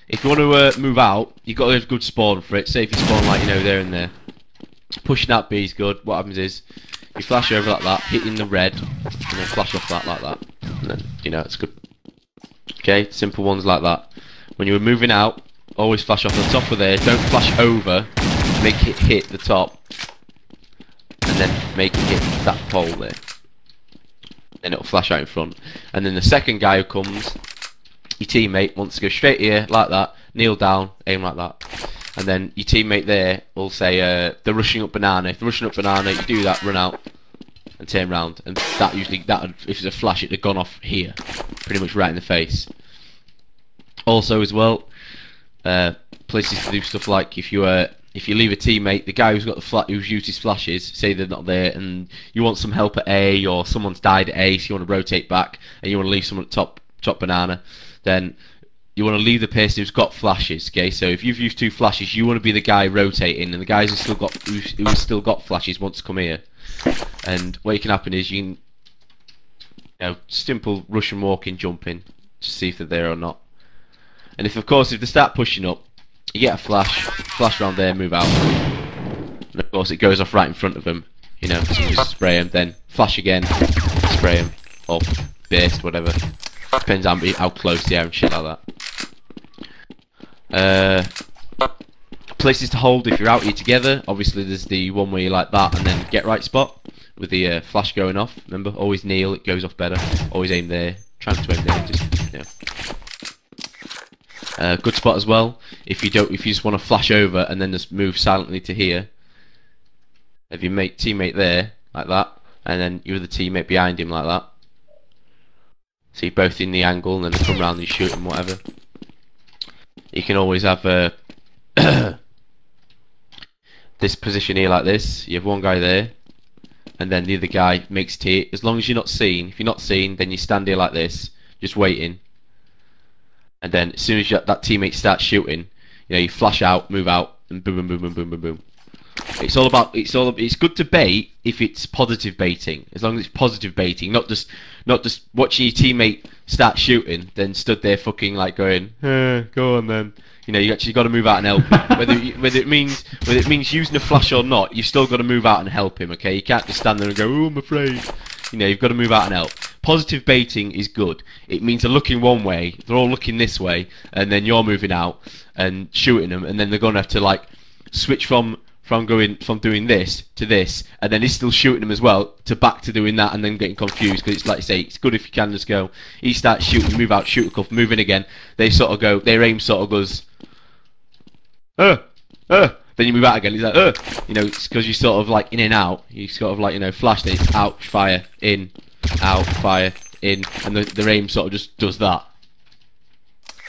if you want to move out, you've got to have a good spawn for it. Say if you spawn like, you know, there and there. Pushing that B is good. What happens is, you flash over like that, hitting the red, and then flash off that like that. And then, you know, it's good. Okay, simple ones like that. When you're moving out, always flash off the top of there. Don't flash over, make it hit the top. And then make it hit that pole there. Then it'll flash out in front. And then the second guy who comes, your teammate wants to go straight here, like that, kneel down, aim like that. And then your teammate there will say, they're rushing up banana. If they're rushing up banana, you do that, run out, and turn round. And that usually, if it's a flash, it'd have gone off here. Pretty much right in the face. Also as well, places to do stuff like if you leave a teammate, the guy who's got the who's used his flashes, say they're not there, and you want some help at A, or someone's died at A, so you want to rotate back, and you want to leave someone at top banana, then you want to leave the person who's got flashes. Okay, so if you've used 2 flashes, you want to be the guy rotating, and the guys who's still got flashes want to come here. And what can happen is you know, simple Russian walking, jumping, to see if they're there or not. And if they start pushing up, you get a flash around there, move out, and of course it goes off right in front of them. You know, so you just spray them, then flash again, spray them, or burst, whatever. Depends on how close they are and shit like that. Places to hold if you're out here together. Obviously, there's the one where you like that, and then get right spot with the flash going off. Remember, always kneel; it goes off better. Always aim there. Try to aim there. Just, you know. Good spot as well. If you just want to flash over and then just move silently to here. If you make teammate there like that, and then you're the teammate behind him like that. So you're both in the angle, and then they come round and you shoot them, whatever. You can always have this position here like this. You have one guy there, and then the other guy makes T. As long as you're not seen. If you're not seen, then you stand here like this, just waiting. And then as soon as that teammate starts shooting, you know, you flash out, move out, and boom, boom, boom, boom, boom, boom, boom. It's good to bait if it's positive baiting. As long as it's positive baiting, not just watching your teammate start shooting, then stood there fucking like going, go on then. You know, you actually got to move out and help him. whether it means using a flash or not, you've still got to move out and help him. Okay, you can't just stand there and go, oh, I'm afraid. You know, you've got to move out and help. Positive baiting is good. It means they're looking one way, they're all looking this way, and then you're moving out and shooting them, and then they're going to have to like switch from doing this to this, and then he's still shooting them as well to back to doing that, and then getting confused, because it's like I say, it's good if you can just go, he starts shooting, move out, shoot a couple, move in again, they sort of go, their aim sort of goes, then you move out again, he's like, you know, it's because you're sort of like in and out, you sort of like, you know, flash, then it's out, fire, in, out, fire, in, and their aim sort of just does that.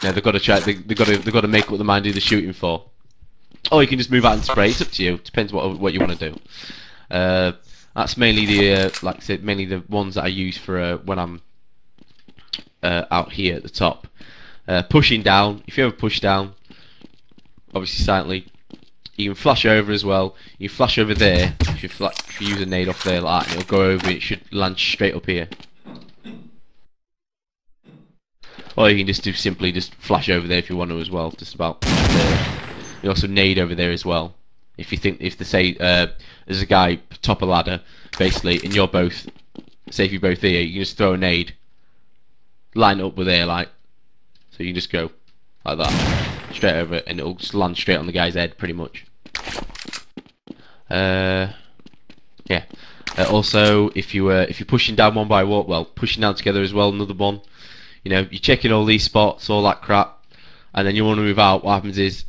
Now they've got to try, they've got to make up the mind who they're shooting for. Or you can just move out and spray. It's up to you. Depends what you want to do. That's mainly the like I said, mainly the ones that I use for when I'm out here at the top. Pushing down. If you ever push down, obviously silently, you can flash over as well. You flash over there. If you use a nade off there like that, and it'll go over. It should land straight up here. Or you can just simply flash over there if you want to as well. Just about there. You also nade over there as well. If they say there's a guy top a ladder, basically, and you're both, say if you're both here, you can just throw a nade, line up with there, like, so you can just go like that, straight over it, and it'll just land straight on the guy's head, pretty much. Yeah. Also, if you're pushing down one by one, well, pushing down together as well, another one. You know, you're checking all these spots, all that crap, and then you want to move out. What happens is,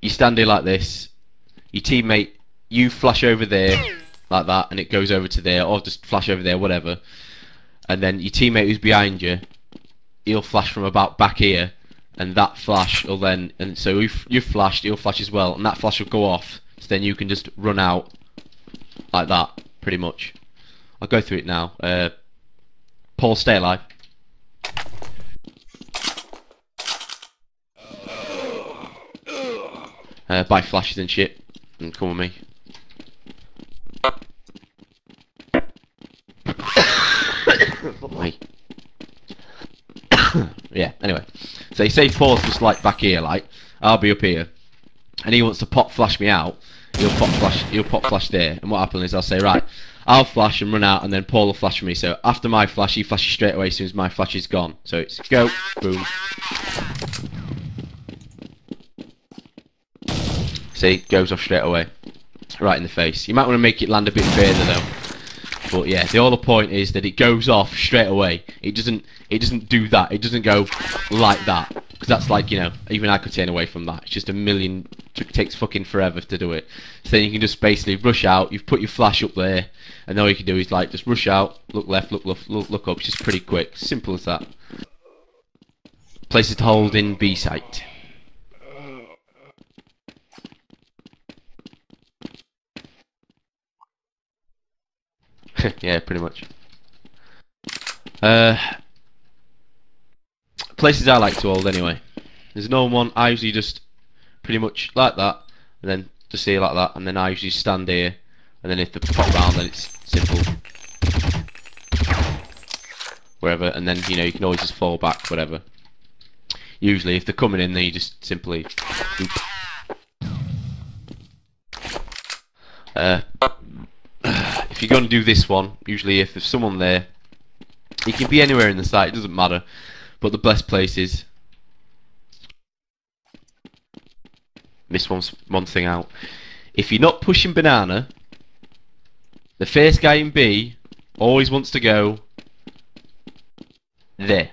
you stand here like this, your teammate, you flash over there, like that, and it goes over to there, or just flash over there, whatever, and then your teammate who's behind you, he'll flash from about back here, and that flash will then, and so you've flashed, he'll flash as well, and that flash will go off, so then you can just run out, like that, pretty much. I'll go through it now. Paul, stay alive. Buy flashes and shit, and come with me. Fuck me. Yeah, anyway. So you say Paul's just like back here, like, I'll be up here. And he wants to pop flash me out, he'll pop flash there. And what happens is I'll say, right, I'll flash and run out, and then Paul will flash for me. So after my flash, he flashes straight away as soon as my flash is gone. So it's go, boom. See, goes off straight away. Right in the face. You might want to make it land a bit further though. But yeah, the whole point is that it goes off straight away. It doesn't do that. It doesn't go like that. Because that's like, you know, even I could turn away from that. It's just a million, it takes fucking forever to do it. So then you can just basically rush out, you've put your flash up there, and all you can do is like, just rush out, look left, look left, look up. It's just pretty quick. Simple as that. Places to hold in B site. Yeah, pretty much. Places I like to hold anyway. There's no one. I usually just pretty much like that, and then just here like that, and then I usually stand here, and then if they pop round, then it's simple. Wherever, and then you know you can always just fall back, whatever. Usually, if they're coming in, then you just simply. If you're going to do this one, usually if there's someone there, it can be anywhere in the site, it doesn't matter. But the best place is... Miss one thing out. If you're not pushing banana, the first guy in B always wants to go there.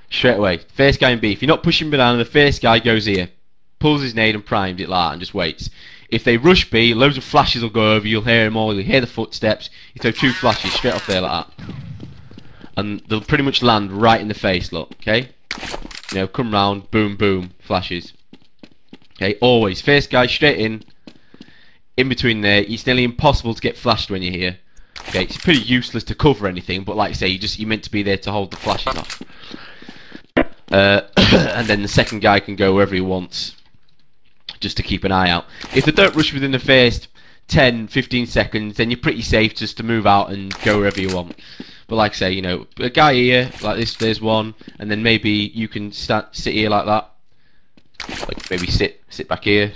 Straight away. First guy in B. If you're not pushing banana, the first guy goes here. Pulls his nade and primes it like that and just waits. If they rush B, loads of flashes will go over, you'll hear them all, you'll hear the footsteps, you throw 2 flashes straight off there like that. And they'll pretty much land right in the face, look, okay? You know, come round, boom, boom, flashes. Okay, always, first guy straight in between there, it's nearly impossible to get flashed when you're here. Okay, it's pretty useless to cover anything, but like I say, you're meant to be there to hold the flashes off. And then the second guy can go wherever he wants, just to keep an eye out. If they don't rush within the first 10-15 seconds, then you're pretty safe just to move out and go wherever you want. But like I say, you know, a guy here, like this, there's one, and then maybe you can sit here like that. Like maybe sit back here.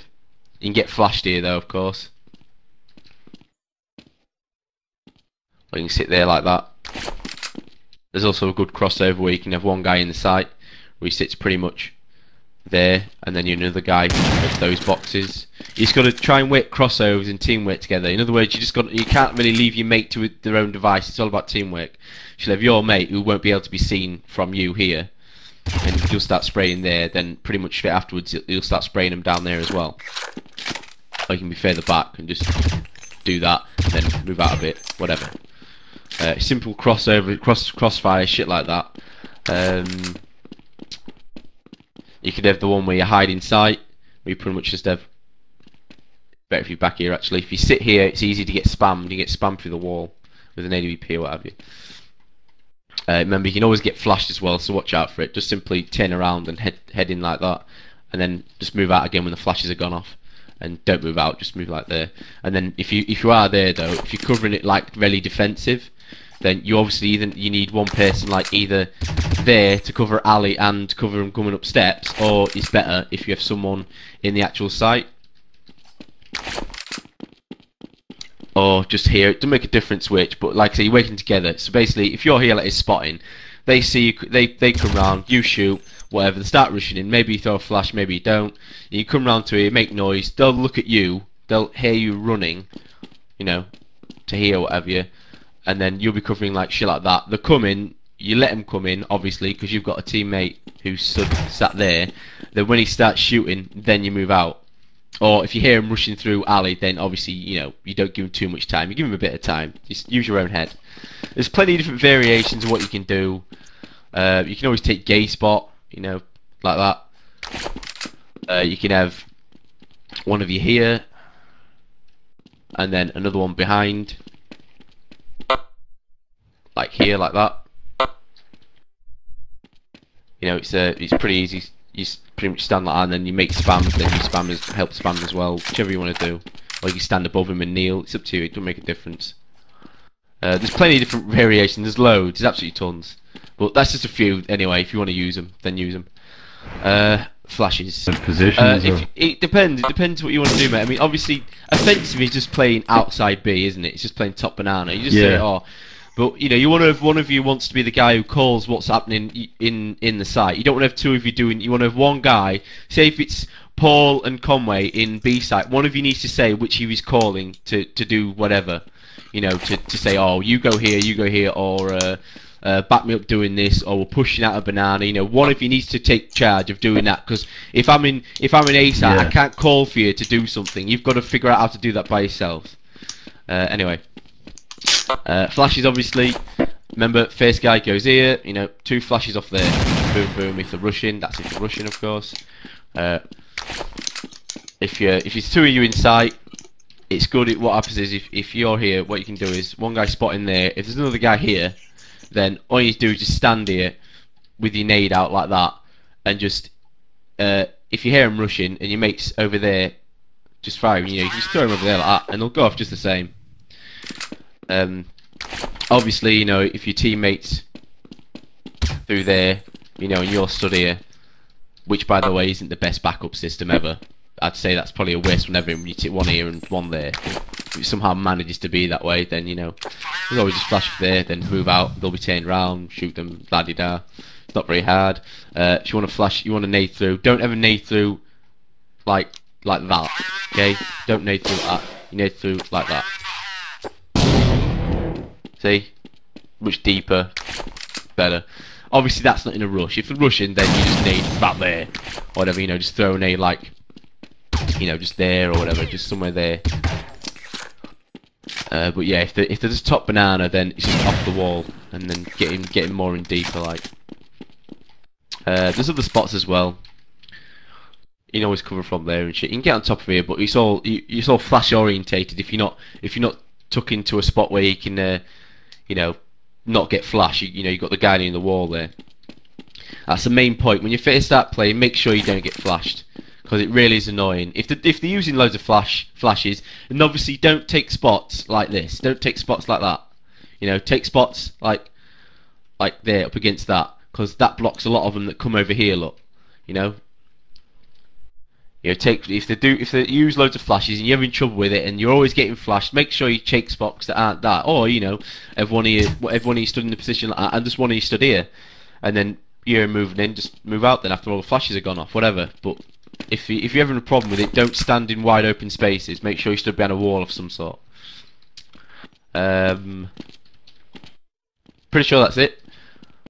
You can get flashed here though, of course. Or you can sit there like that. There's also a good crossover where you can have one guy in the site where he sits pretty much there, and then another guy with those boxes. You just got to try and work crossovers and teamwork together. In other words, you can't really leave your mate to their own device. It's all about teamwork. You should have your mate who won't be able to be seen from you here, and you'll start spraying there. Then pretty much straight afterwards, you'll start spraying them down there as well. Or you can be further back and just do that, and then move out a bit, whatever. Simple crossover, crossfire, shit like that. You could have the one where you hide in sight, where you pretty much just have... Better if you're back here actually. If you sit here, it's easy to get spammed. You get spammed through the wall with an AWP or what have you. Remember, you can always get flashed as well, so watch out for it. Just simply turn around and head in like that, and then just move out again when the flashes are gone off. And don't move out, just move like there. And then if you are there though, if you're covering it like really defensive, then you obviously you need one person like either there to cover alley and cover them coming up steps, or it's better if you have someone in the actual site, or just here. It doesn't make a difference which, but like I say, you're working together. So basically, if you're here like it's spotting, they see you, they come round, you shoot, whatever, they start rushing in, maybe you throw a flash, maybe you don't, you come round to here, make noise, they'll look at you, they'll hear you running, you know, to here, whatever you, and then you'll be covering like shit like that. They come in, you let them come in, obviously, because you've got a teammate who's sat there. Then when he starts shooting, then you move out. Or if you hear him rushing through alley, then obviously, you know, you don't give him too much time. You give him a bit of time. Just use your own head. There's plenty of different variations of what you can do. You can always take gay spot, you know, like that. You can have one of you here, and then another one behind, like here, like that. You know, it's pretty easy. You just pretty much stand like that, and then you make spams, then you help spam as well, whichever you want to do. Or you can stand above him and kneel. It's up to you. It doesn't make a difference. There's plenty of different variations. There's loads. There's absolutely tons. But that's just a few anyway. If you want to use them, then use them. Flashes. Positions. It depends. It depends what you want to do, mate. I mean, obviously, offensive is just playing outside B, isn't it? It's just playing top banana. You just say, oh. But you know, you want to have one of you wants to be the guy who calls what's happening in the site. You don't want to have two of you doing. You want to have one guy. Say if it's Paul and Conway in B site, one of you needs to say which he is calling to do whatever. You know, to say, oh, you go here, or back me up doing this, or we're pushing out a banana. You know, one of you needs to take charge of doing that, because if I'm in A site, I can't call for you to do something. You've got to figure out how to do that by yourselves. Anyway, flashes obviously. Remember, first guy goes here. You know, 2 flashes off there. Boom, boom. If they're rushing, that's if they're rushing, of course. If it's 2 of you in sight, it's good. What happens is if you're here, what you can do is one guy spotting there. If there's another guy here, then all you do is just stand here with your nade out like that, and just if you hear him rushing and your mate's over there, just fire him. You know, you just throw him over there like that, and they'll go off just the same. Obviously, you know, if your teammates through there, you know, and you're stood here, which by the way isn't the best backup system ever. I'd say that's probably a waste whenever you take one here and one there. If it somehow manages to be that way, then you know, there's always just flash there, then move out. They'll be turned round, shoot them, la di da. It's not very hard. If you want to flash, you want to nade through. Don't ever nade through like that. Okay? Don't nade through like that. You nade through like that. See? Much deeper, better. Obviously, that's not in a rush. If you're rushing, then you just nade back there, or whatever. You know, just throw a nade like, you know, just there or whatever, just somewhere there. But yeah, if they're just top banana, then it's just off the wall, and then getting more in deeper. Like, there's other spots as well. You can always cover from there and shit. You can get on top of here, but it's all flash orientated. If you're not tucked into a spot where you can, you know, not get flash. You know, you've got the guy in the wall there. That's the main point. When you first start playing, make sure you don't get flashed, because it really is annoying. If they're using loads of flashes, and obviously don't take spots like this. Don't take spots like that. You know, take spots like there up against that, because that blocks a lot of them that come over here. Look, you know. You know, if they use loads of flashes and you're having trouble with it and you're always getting flashed, make sure you take spots that aren't that. Or you know, everyone of you stood in the position like that, and just one of you stood here, and then you're moving in, just move out. Then after all the flashes are gone off, whatever. But if you're having a problem with it, don't stand in wide open spaces. Make sure you stood behind a wall of some sort. Pretty sure that's it.